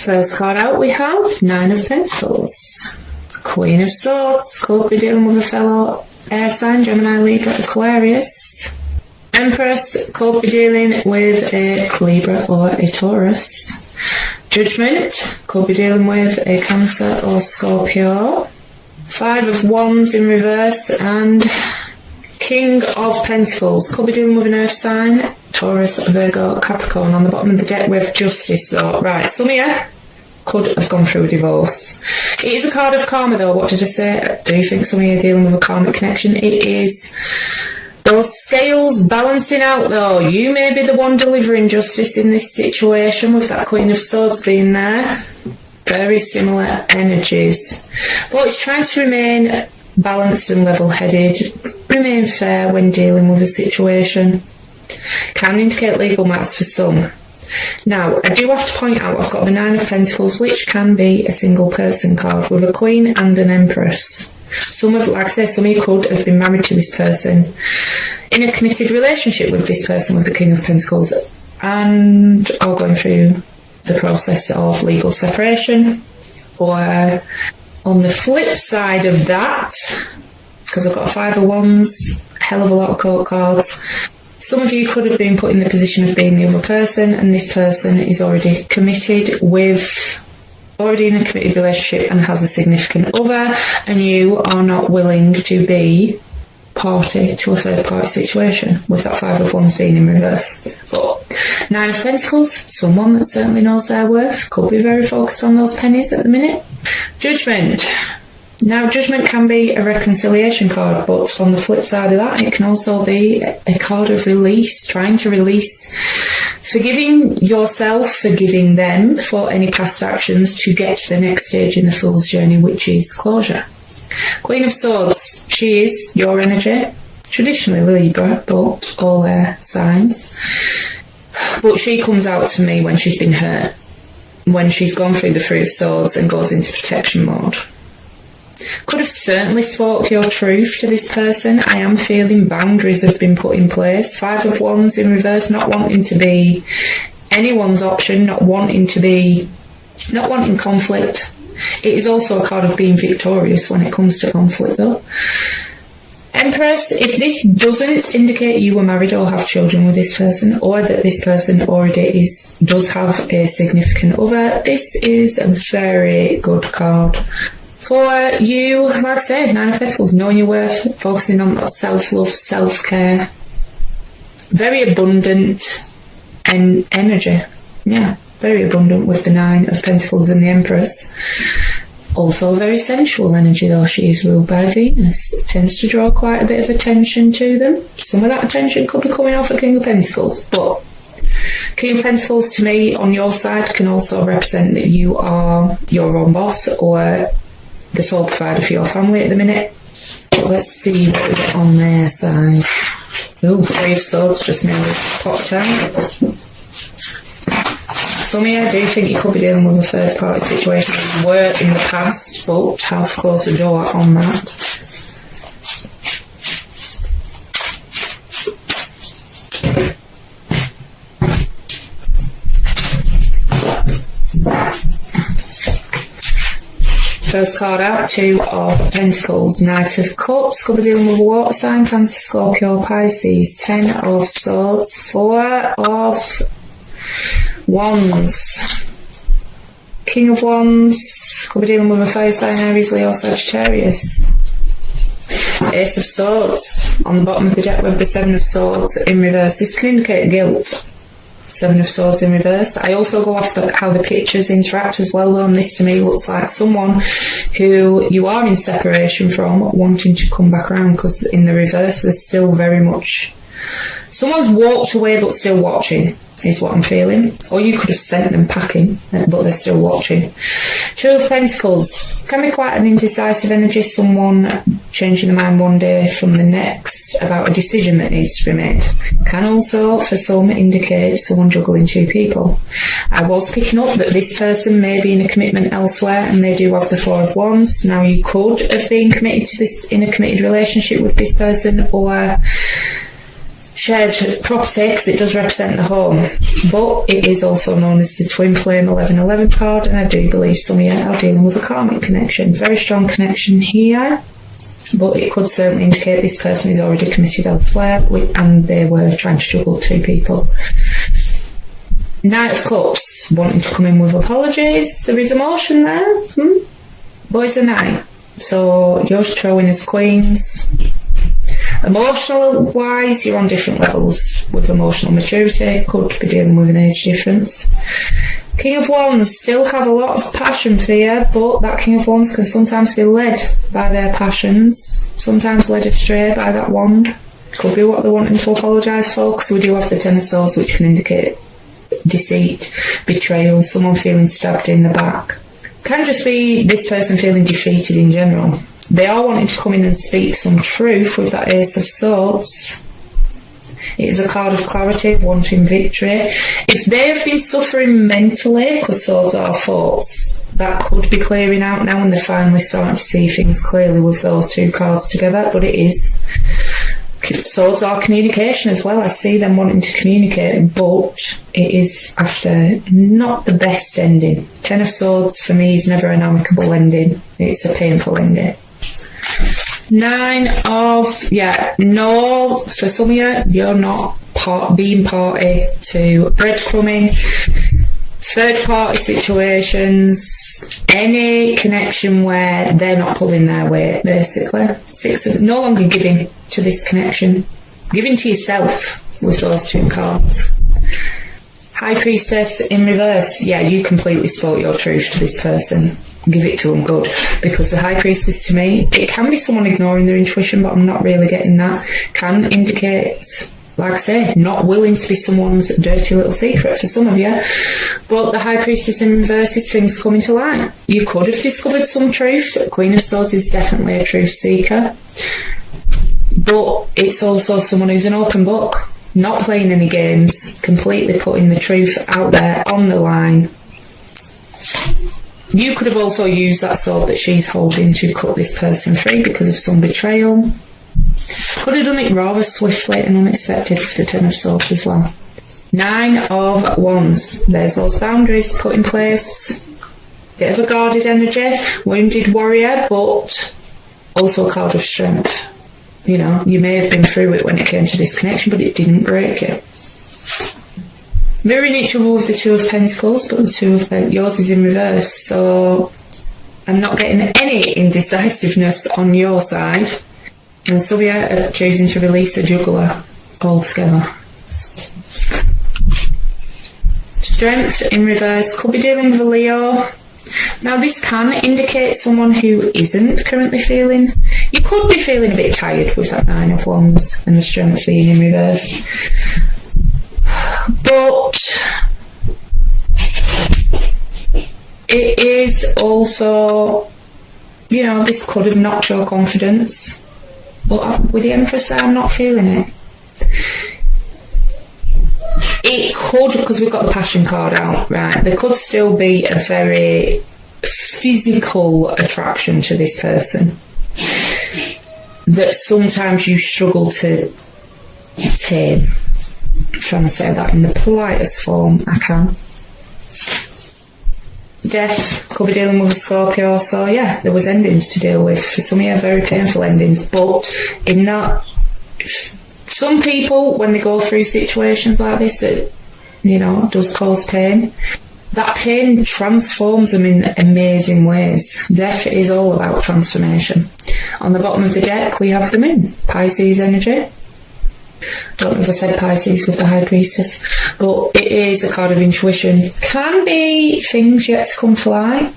First card out we have Nine of Pentacles. Queen of Swords, could be dealing with a fellow air sign, Gemini, Libra, Aquarius. Empress, could be dealing with a Libra or a Taurus. Judgment, could be dealing with a Cancer or Scorpio. Five of Wands in reverse, and King of Pentacles, could be dealing with an earth sign, Taurus, Virgo, Capricorn. On the bottom of the deck with Justice. So, right, some of you could have gone through a divorce. It is a card of karma though. What did I say? Do you think some of you are dealing with a karmic connection? It is those scales balancing out though. You may be the one delivering justice in this situation with that Queen of Swords being there. Very similar energies. But it's trying to remain balanced and level-headed. Remain fair when dealing with a situation. Can indicate legal matters for some. Now, I do have to point out I've got the Nine of Pentacles, which can be a single person card with a Queen and an Empress. Some of, like I say, some of you could have been married to this person, in a committed relationship with this person with the King of Pentacles, and are going through the process of legal separation. Or on the flip side of that, because I've got Five of Wands, a hell of a lot of court cards, some of you could have been put in the position of being the other person, and this person is already committed already in a committed relationship and has a significant other, and you are not willing to be party to a third party situation with that Five of Wands being in reverse. But Nine of Pentacles, someone that certainly knows their worth, could be very focused on those pennies at the minute. Judgment. Now, Judgment can be a reconciliation card, but on the flip side of that, it can also be a card of release, trying to release, forgiving yourself, forgiving them for any past actions to get to the next stage in the Fool's journey, which is closure. Queen of Swords, she is your energy, traditionally Libra, but all air signs. But she comes out to me when she's been hurt, when she's gone through the Three of Swords and goes into protection mode. Could have certainly spoke your truth to this person. I am feeling boundaries have been put in place. Five of Wands in reverse, not wanting to be anyone's option, not wanting conflict. It is also a card of being victorious when it comes to conflict though. Empress, if this doesn't indicate you were married or have children with this person, or that this person already does have a significant other, this is a very good card. For you, like I said, Nine of Pentacles, knowing your worth, focusing on that self-love, self-care. Very abundant and energy. Yeah, very abundant with the Nine of Pentacles and the Empress. Also very sensual energy though. She is ruled by Venus. Tends to draw quite a bit of attention to them. Some of that attention could be coming off a King of Pentacles, but King of Pentacles to me on your side can also represent that you are your own boss or the sole provider for your family at the minute. But let's see what we get on their side. Ooh, Three of Swords just nearly popped out. Some of you do think you could be dealing with a third party situation as were in the past, but have closed the door on that. First card out, Two of Pentacles, Knight of Cups, could be dealing with a water sign, Cancer, Scorpio, Pisces. Ten of Swords, Four of Wands, King of Wands, could be dealing with a fire sign, Aries, Leo, Sagittarius. Ace of Swords, on the bottom of the deck with the Seven of Swords in reverse. This can indicate guilt. Seven of Swords in reverse. I also go off how the pictures interact as well though, and this to me looks like someone who you are in separation from wanting to come back around, because in the reverse there's still very much someone's walked away but still watching is what I'm feeling. Or you could have sent them packing but they're still watching. Two of Pentacles can be quite an indecisive energy, someone changing their mind one day from the next about a decision that needs to be made. Can also for some indicate someone juggling two people. I was picking up that this person may be in a commitment elsewhere and they do have the Four of Wands. Now you could have been committed to this, in a committed relationship with this person, or shared property because it does represent the home, but it is also known as the twin flame 1111 card, and I do believe some of you are dealing with a karmic connection. Very strong connection here, but it could certainly indicate this person is already committed elsewhere and they were trying to juggle two people. Knight of Cups, wanting to come in with apologies. There is emotion there. Boys are knight, so you're throwing as queens. Emotional wise, you're on different levels with emotional maturity. Could be dealing with an age difference. King of Wands still have a lot of passion for you, but that King of Wands can sometimes be led by their passions, sometimes led astray by that wand. Could be what they're wanting to apologise for, because we do have the Ten of Swords, which can indicate deceit, betrayal, someone feeling stabbed in the back. Can just be this person feeling defeated in general. They are wanting to come in and speak some truth with that Ace of Swords. It is a card of clarity, wanting victory. If they have been suffering mentally, because swords are thoughts, that could be clearing out now, and they're finally starting to see things clearly with those two cards together. But it is, swords are communication as well. I see them wanting to communicate, but it is after not the best ending. Ten of Swords for me is never an amicable ending. It's a painful ending. Nine of, no, for some of you, you're not being party to breadcrumbing, third party situations, any connection where they're not pulling their weight, basically. Six of, no longer giving to this connection, giving to yourself with those two cards. High Priestess in reverse, you completely spoke your truth to this person. Give it to them good, because the High Priestess, to me, it can be someone ignoring their intuition, but I'm not really getting that. Can indicate, like I say, not willing to be someone's dirty little secret for some of you. But the High Priestess in reverse is things coming to light. You could have discovered some truth. Queen of Swords is definitely a truth seeker, but it's also someone who's an open book, not playing any games, completely putting the truth out there on the line. You could have also used that sword that she's holding to cut this person free because of some betrayal. Could have done it rather swiftly and unexpected with the Ten of Swords as well. Nine of Wands. There's those boundaries put in place. Bit of a guarded energy. Wounded warrior, but also a card of strength. You know, you may have been through it when it came to this connection, but it didn't break it. Mirroring each other with the Two of Pentacles, but the Two of yours is in reverse, so I'm not getting any indecisiveness on your side. And some of you are choosing to release a juggler altogether. Strength in reverse, could be dealing with a Leo. Now this can indicate someone who isn't currently feeling, you could be feeling a bit tired with that Nine of Wands and the Strength being in reverse. But it is also, you know, this could have knocked your confidence. But with the Empress, I'm not feeling it. It could, because we've got the Passion card out, right? There could still be a very physical attraction to this person that sometimes you struggle to tame. I'm trying to say that in the politest form I can. Death, could be dealing with a Scorpio, so there was endings to deal with. For some of you, very painful endings, but in that, some people, when they go through situations like this, it, you know, does cause pain. That pain transforms them in amazing ways. Death is all about transformation. On the bottom of the deck, we have the Moon, Pisces energy. Don't know if I said Pisces with the High Priestess, but it is a card of intuition. Can be things yet to come to light.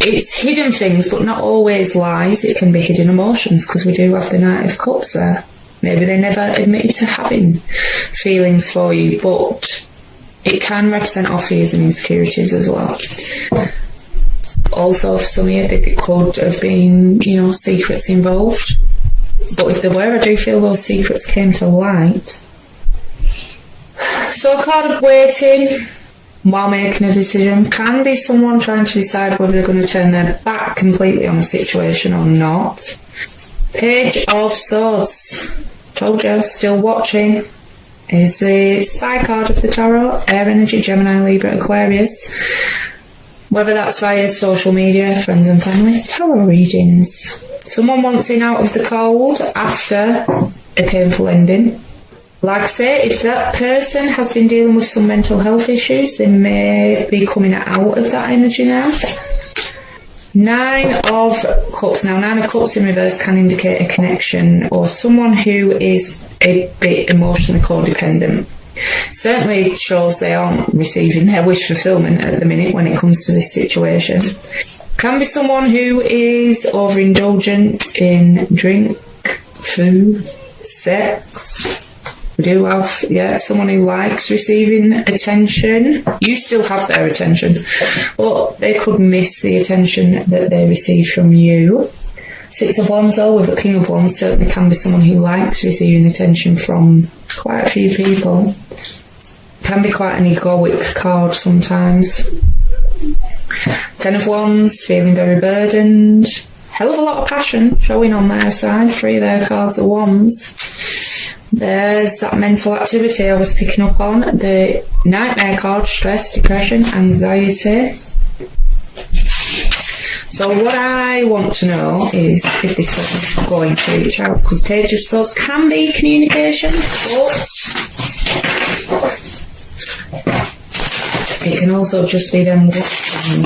It's hidden things, but not always lies. It can be hidden emotions, because we do have the Knight of Cups there. Maybe they never admitted to having feelings for you, but it can represent our fears and insecurities as well. Also, for some of you, there could have been, you know, secrets involved. But if there were, I do feel those secrets came to light. So a card of waiting while making a decision can be someone trying to decide whether they're going to turn their back completely on a situation or not. Page of Swords. told you, still watching, is the Spy card of the Tarot, Air Energy, Gemini, Libra, Aquarius. Whether that's via social media, friends and family, tarot readings. Someone wants in out of the cold after a painful ending. Like I say, if that person has been dealing with some mental health issues, they may be coming out of that energy now. 9 of Cups. Now, 9 of Cups in reverse can indicate a connection or someone who is a bit emotionally codependent. Certainly shows they aren't receiving their wish fulfillment at the minute when it comes to this situation. Can be someone who is overindulgent in drink, food, sex. We do have, someone who likes receiving attention. You still have their attention, but they could miss the attention that they receive from you. 6 of Wands, though, with a King of Wands, certainly can be someone who likes receiving attention from quite a few people. Can be quite an egoic card sometimes. 10 of Wands, feeling very burdened. Hell of a lot of passion showing on their side. 3 of their cards are Wands. There's that mental activity I was picking up on. The Nightmare card, stress, depression, anxiety. So what I want to know is if this person's going to reach out, because Page of Swords can be communication, but it can also just be them watching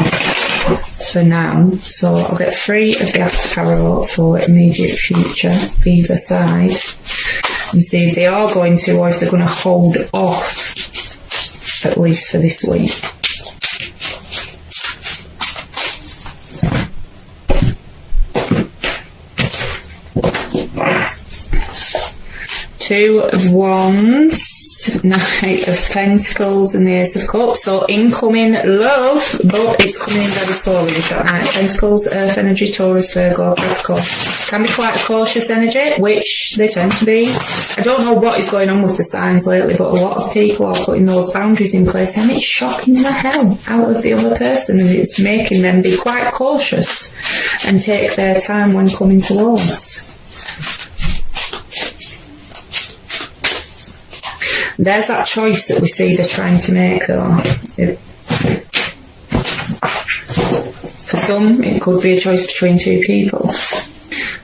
for now. So I'll get 3 of the After Tarot for immediate future, either side, and see if they are going to or if they're going to hold off, at least for this week. Two of Wands, Knight of Pentacles and the Ace of Cups. So incoming love, but it's coming in very slowly. We've got Knight of Pentacles, Earth energy, Taurus, Virgo, Capricorn. Can be quite a cautious energy, which they tend to be. I don't know what is going on with the signs lately, but a lot of people are putting those boundaries in place and it's shocking the hell out of the other person, and it's making them be quite cautious and take their time when coming towards. There's that choice that we see they're trying to make, though. For some, it could be a choice between 2 people.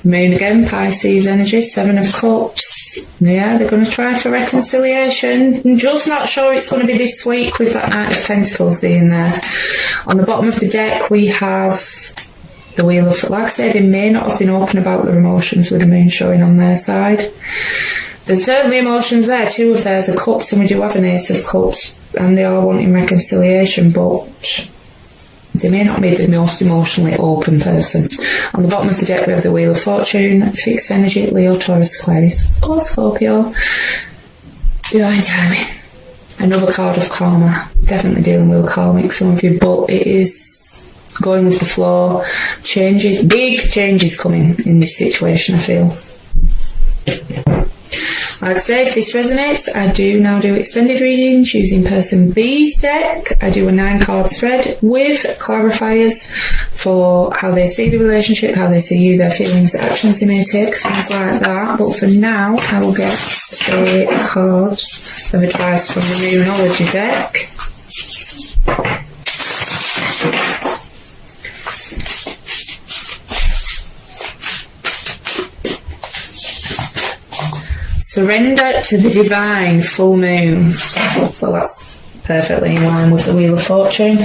Moon again, Pisces energy, 7 of Cups. Yeah, they're going to try for reconciliation. I'm just not sure it's going to be this week with that Knight of Pentacles being there. On the bottom of the deck, we have the Wheel of... Like I said, they may not have been open about their emotions with the Moon showing on their side. There's certainly emotions there. 2 of theirs are Cups, and we do have an Ace of Cups, and they are wanting reconciliation, but they may not be the most emotionally open person. On the bottom of the deck, we have the Wheel of Fortune, Fixed Energy, Leo, Taurus, Aquarius, or Scorpio. Divine Timing. Another card of Karma. Definitely dealing with karmic, some of you, but it is going with the flow. Changes, big changes coming in this situation, I feel. Like I say, if this resonates, I do now do extended readings using Person B's deck. I do a 9-card spread with clarifiers for how they see the relationship, how they see you, their feelings, actions they may take, things like that. But for now, I will get a card of advice from the Moonology deck. Surrender to the divine, full moon. Well, that's perfectly in line with the Wheel of Fortune.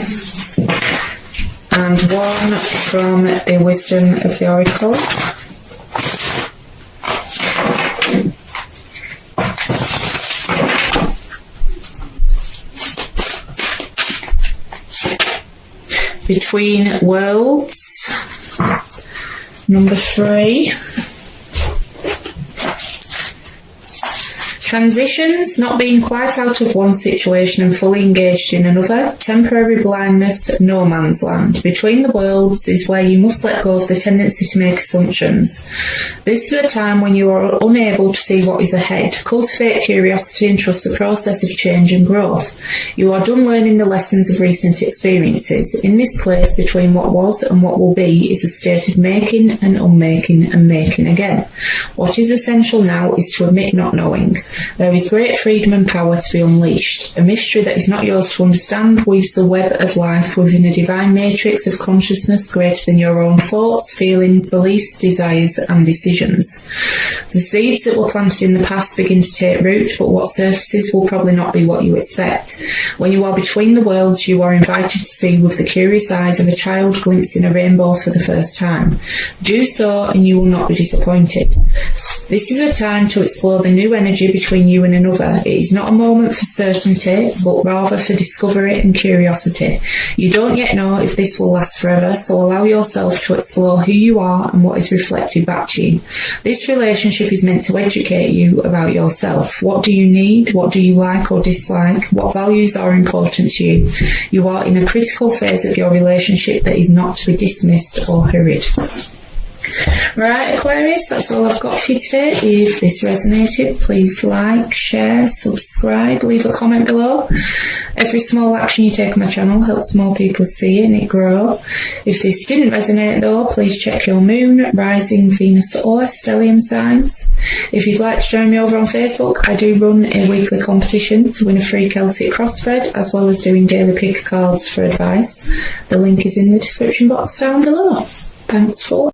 And 1 from the Wisdom of the Oracle. Between Worlds. Number 3. Transitions, not being quite out of one situation and fully engaged in another. Temporary blindness, no man's land. Between the worlds is where you must let go of the tendency to make assumptions. This is a time when you are unable to see what is ahead. Cultivate curiosity and trust the process of change and growth. You are done learning the lessons of recent experiences. In this place between what was and what will be is a state of making and unmaking and making again. What is essential now is to admit not knowing. There is great freedom and power to be unleashed. A mystery that is not yours to understand weaves a web of life within a divine matrix of consciousness greater than your own thoughts, feelings, beliefs, desires and decisions. The seeds that were planted in the past begin to take root, but what surfaces will probably not be what you expect. When you are between the worlds, you are invited to see with the curious eyes of a child glimpsing a rainbow for the first time. Do so and you will not be disappointed. This is a time to explore the new energy between you and another. It is not a moment for certainty, but rather for discovery and curiosity. You don't yet know if this will last forever, so allow yourself to explore who you are and what is reflected back to you. This relationship is meant to educate you about yourself. What do you need? What do you like or dislike? What values are important to you? You are in a critical phase of your relationship that is not to be dismissed or hurried. Right, Aquarius, that's all I've got for you today. If this resonated, please like, share, subscribe, leave a comment below. Every small action you take on my channel helps more people see it and it grow. If this didn't resonate though, please check your moon, rising, Venus or stellium signs. If you'd like to join me over on Facebook, I do run a weekly competition to win a free Celtic crossthread, as well as doing daily pick cards for advice. The link is in the description box down below. Thanks for